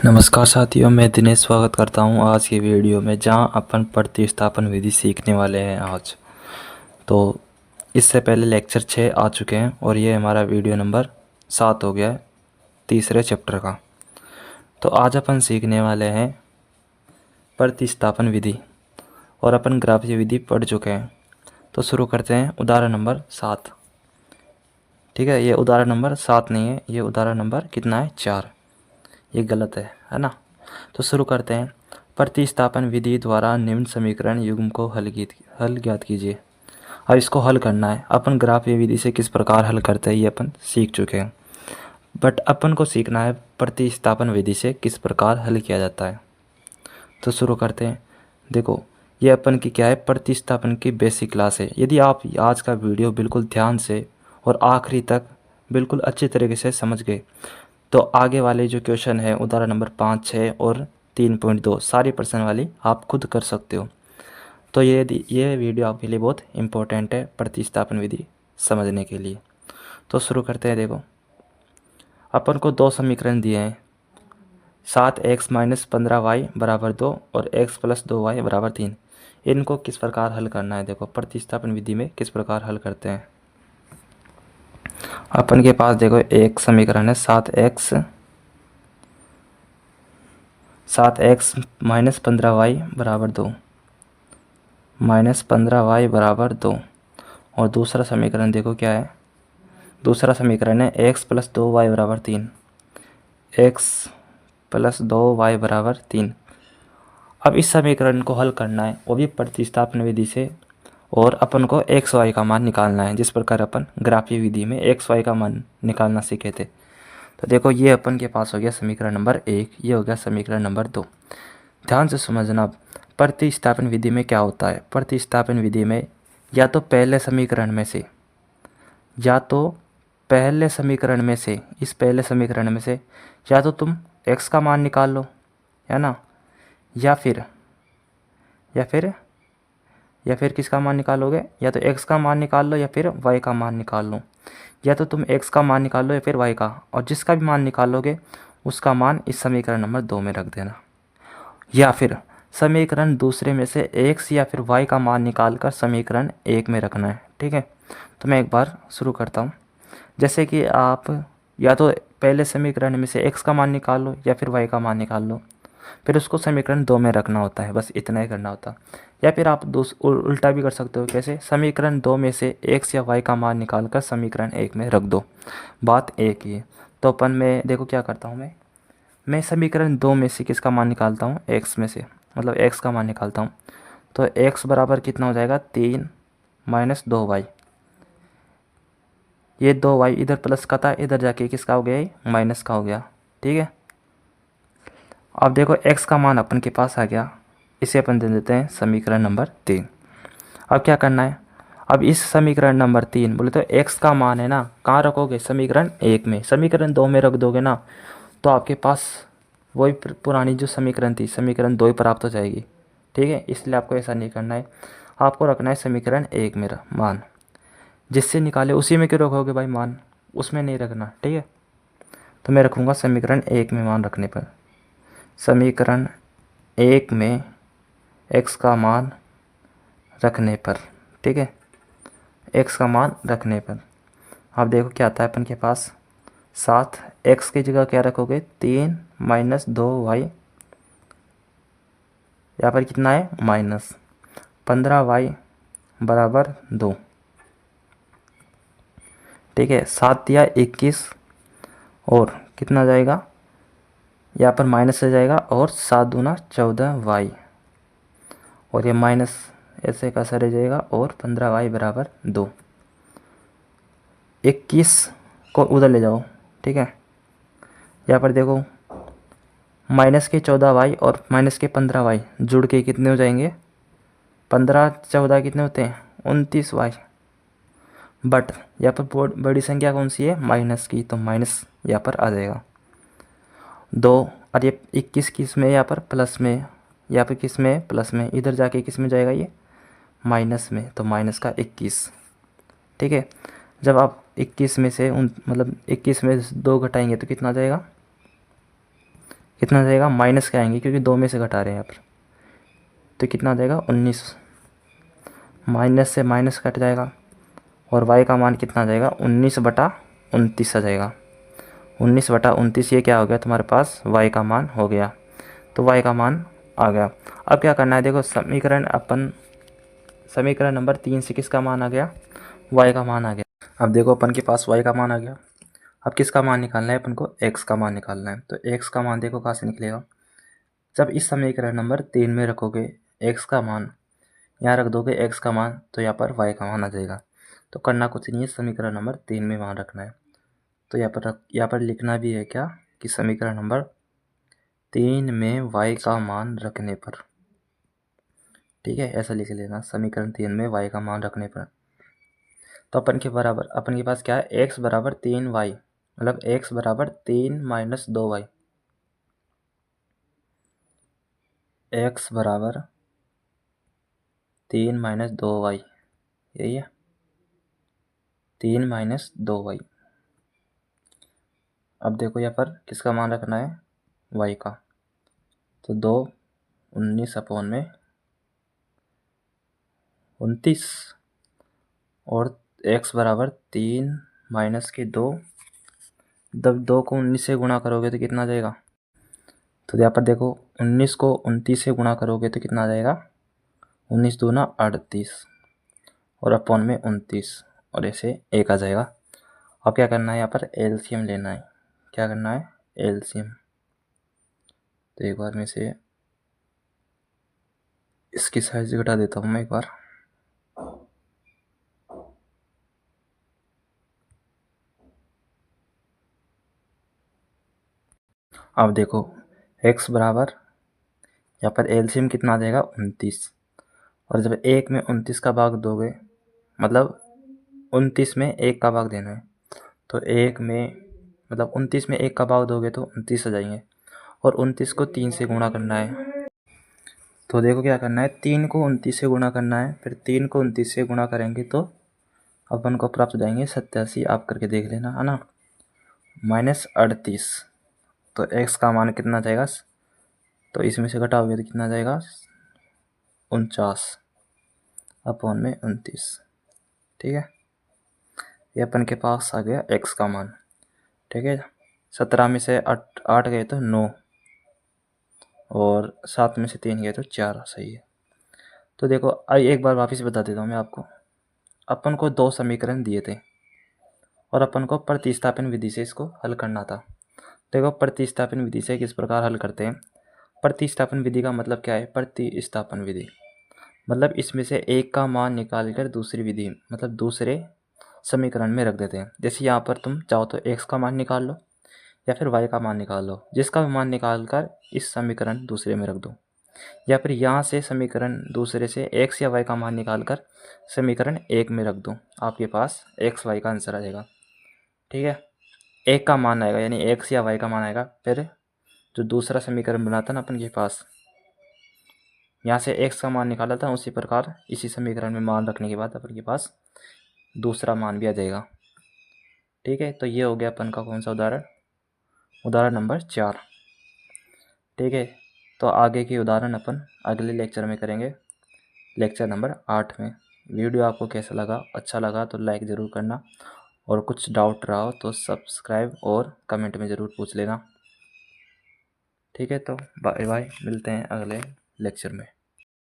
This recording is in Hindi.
नमस्कार साथियों, मैं दिनेश स्वागत करता हूं आज की वीडियो में, जहां अपन प्रतिस्थापन विधि सीखने वाले हैं आज। तो इससे पहले लेक्चर 6 आ चुके हैं और ये हमारा वीडियो नंबर 7 हो गया है तीसरे चैप्टर का। तो आज अपन सीखने वाले हैं प्रतिस्थापन विधि और अपन ग्राफीय विधि पढ़ चुके हैं। तो शुरू करते हैं उदाहरण नंबर 7। ठीक है, ये उदाहरण नंबर 7 नहीं है, ये उदाहरण नंबर कितना है, 4। ये गलत है ना। तो शुरू करते हैं। प्रतिस्थापन विधि द्वारा निम्न समीकरण युग्म को हल ज्ञात कीजिए। अब इसको हल करना है। अपन ग्राफीय विधि से किस प्रकार हल करते हैं ये अपन सीख चुके हैं, बट अपन को सीखना है प्रतिस्थापन विधि से किस प्रकार हल किया जाता है। तो शुरू करते हैं। देखो, ये अपन की क्या है, प्रतिस्थापन की बेसिक क्लास है। यदि आप आज का वीडियो बिल्कुल ध्यान से और आखिरी तक बिल्कुल अच्छी तरीके से समझ गए तो आगे वाले जो क्वेश्चन है उदाहरण नंबर 5, 6 और 3.2 सारी प्रश्न वाली आप खुद कर सकते हो। तो ये वीडियो आपके लिए बहुत इम्पोर्टेंट है प्रतिस्थापन विधि समझने के लिए। तो शुरू करते हैं। देखो, अपन को दो समीकरण दिए हैं, 7x - 15y = 2 और x + 2y = 3। इनको किस प्रकार हल करना है। देखो, प्रतिस्थापन विधि में किस प्रकार हल करते हैं। अपन के पास देखो एक समीकरण है 7x - 15y = 2 -15y = 2। और दूसरा समीकरण देखो क्या है, दूसरा समीकरण है x + 2y = 3। x + 2y = 3। अब इस समीकरण को हल करना है, वो भी प्रतिस्थापन विधि से, और अपन को एक्स वाई का मान निकालना है, जिस प्रकार अपन ग्राफीय विधि में एक्स वाई का मान निकालना सीखे थे। तो देखो, ये अपन के पास हो गया समीकरण नंबर 1, ये हो गया समीकरण नंबर 2। ध्यान से समझना, प्रतिस्थापन विधि में क्या होता है। प्रतिस्थापन विधि में या तो पहले समीकरण में से, या तो पहले समीकरण में से, इस पहले समीकरण में से या तो तुम x का मान निकाल लो, है ना, या फिर किसका मान निकालोगे, या तो x का मान निकाल लो या फिर y का मान निकाल लो। या तो तुम x का मान निकाल लो या फिर y का, और जिसका भी मान निकालोगे उसका मान इस समीकरण नंबर 2 में रख देना। या फिर समीकरण दूसरे में से x या फिर y का मान निकाल कर समीकरण 1 में रखना है। ठीक है, तो मैं एक बार शुरू करता हूँ। जैसे कि आप या तो पहले समीकरण में से x का मान निकाल लो या फिर y का मान निकाल लो, फिर उसको समीकरण 2 में रखना होता है, बस इतना ही करना होता। या फिर आप उल्टा भी कर सकते हो। कैसे, समीकरण 2 में से x या y का मान निकाल कर समीकरण 1 में रख दो, बात एक ही है। तो अपन में देखो क्या करता हूँ, मैं समीकरण 2 में से किसका मान निकालता हूँ, x में से, मतलब x का मान निकालता हूँ। तो x बराबर कितना हो जाएगा, 3 - 2y। ये 2y इधर प्लस का था, इधर जाके किसका हो गया, ये माइनस का हो गया। ठीक है, अब देखो x का मान अपन के पास आ गया, इसे अपन दे देते हैं समीकरण नंबर 3। अब क्या करना है, अब इस समीकरण नंबर 3 बोले तो x का मान है ना, कहाँ रखोगे, समीकरण 1 में। समीकरण 2 में रख दोगे ना तो आपके पास वही पुरानी जो समीकरण थी, समीकरण 2 ही प्राप्त हो जाएगी। ठीक है, इसलिए आपको ऐसा नहीं करना है, आपको रखना है समीकरण 1 में मान। जिससे निकाले उसी में क्यों रखोगे भाई मान, उसमें नहीं रखना। ठीक है, तो मैं रखूँगा समीकरण 1 में मान रखने पर, समीकरण 1 में x का मान रखने पर। ठीक है, x का मान रखने पर अब देखो क्या आता है अपन के पास, 7 x की जगह क्या रखोगे, 3 - 2y, यहाँ पर कितना है, -15y = 2। ठीक है, 7 या 21 और कितना जाएगा, यहाँ पर माइनस से जाएगा, और 7 दूना 14y, और ये माइनस ऐसे का सर जाएगा, और 15y = 2। 21 को उधर ले जाओ। ठीक है, यहाँ पर देखो माइनस के 14y और माइनस के 15y जुड़ के कितने हो जाएंगे, 15 14 कितने होते हैं, 29y। बट यहाँ पर बड़ी संख्या कौन सी है, माइनस की, तो माइनस यहाँ पर आ जाएगा 2। और ये 21 किस में, यहाँ पर प्लस में, यहाँ पर किस में, प्लस में, इधर जाके किस में जाएगा, ये माइनस में, तो माइनस का 21। ठीक है, जब आप 21 में से 21 में 2 घटाएंगे तो कितना आ जाएगा, कितना आ जाएगा, माइनस के आएंगे क्योंकि 2 में से घटा रहे हैं यहाँ पर, तो कितना आ जाएगा 19, माइनस से माइनस कट जाएगा और y का मान कितना आ जाएगा 19/29 आ जाएगा। 19/29 ये क्या हो गया तुम्हारे पास, y का मान हो गया। तो y का मान आ गया। अब क्या करना है, देखो समीकरण नंबर 3 से किसका मान आ गया, y का मान आ गया। अब देखो अपन के पास y का मान आ गया। अब किसका मान निकालना है अपन को, x का मान निकालना है। तो x का मान देखो कहाँ से निकलेगा, जब इस समीकरण नंबर 3 में रखोगे x का मान, यहाँ रख दोगे x का मान, तो यहाँ पर y का मान आ जाएगा। तो करना कुछ नहीं है, समीकरण नंबर 3 में मान रखना है। तो यहाँ पर लिखना भी है क्या, कि समीकरण नंबर 3 में y का मान रखने पर, ठीक है, ऐसा लिख लेना, समीकरण 3 में y का मान रखने पर। तो अपन के पास क्या है, x बराबर 3y, मतलब x बराबर 3 माइनस 2y, x बराबर 3 माइनस 2y, यही है 3 माइनस 2y। अब देखो यहाँ पर किसका मान रखना है, y का, तो 2 19/29 और x बराबर 3 माइनस के 2, जब 2 को 19 से गुणा करोगे तो कितना आ जाएगा, तो यहाँ पर देखो 19 को 29 से गुणा करोगे तो कितना आ जाएगा, 19 दूना 38 और अपॉन में 29 और ऐसे 1 आ जाएगा। अब क्या करना है, यहाँ पर एलसीएम लेना है। क्या करना है, एलसीएम। तो एक बार में से इसकी साइज घटा देता हूँ मैं एक बार। अब देखो x बराबर, यहाँ पर एलसीएम कितना आ जाएगा 29, और जब 1 में 29 का भाग दोगे, मतलब 29 में 1 का भाग देना है, तो 1 में मतलब 29 में 1 का भाग दोगे तो 29 आ जाएंगे, और 29 को 3 से गुणा करना है। तो देखो क्या करना है, 3 को 29 से गुणा करना है, फिर 3 को 29 से गुणा करेंगे तो अपन को प्राप्त हो जाएंगे 87, आप करके देख लेना, है ना, -38। तो x का मान कितना जाएगा, तो इसमें से घटाओगे तो कितना जाएगा 49 अपॉन में 29, ठीक है। ये अपन के पास आ गया x का मान, ठीक है। 17 में से 8 गए तो 9 और 7 में से 3 गए तो 4, सही है। तो देखो एक बार वापस बता देता हूँ मैं आपको, अपन को 2 समीकरण दिए थे और अपन को प्रतिस्थापन विधि से इसको हल करना था। देखो प्रतिस्थापन विधि से किस प्रकार हल करते हैं। प्रतिस्थापन विधि का मतलब क्या है, प्रतिस्थापन विधि मतलब इसमें से एक का मान निकाल कर दूसरी विधि मतलब दूसरे समीकरण में रख देते हैं। जैसे यहाँ पर तुम चाहो तो x का मान निकाल लो या फिर y का मान निकाल लो, जिसका भी मान निकाल कर इस समीकरण दूसरे में रख दो, या फिर यहाँ से समीकरण दूसरे से x या y का मान निकाल कर समीकरण 1 में रख दो, आपके पास x y का आंसर आ जाएगा, ठीक है। एक का मान आएगा यानी x या y का मान आएगा, फिर जो दूसरा समीकरण बना था ना अपन के पास, यहाँ से x का मान निकाला था, उसी प्रकार इसी समीकरण में मान रखने के बाद अपन के पास दूसरा मान भी आ जाएगा, ठीक है। तो ये हो गया अपन का कौन सा उदाहरण, उदाहरण नंबर 4, ठीक है। तो आगे की उदाहरण अपन अगले लेक्चर में करेंगे, लेक्चर नंबर 8 में। वीडियो आपको कैसा लगा, अच्छा लगा तो लाइक ज़रूर करना, और कुछ डाउट रहा हो तो सब्सक्राइब और कमेंट में ज़रूर पूछ लेना, ठीक है। तो बाय बाय, मिलते हैं अगले लेक्चर में।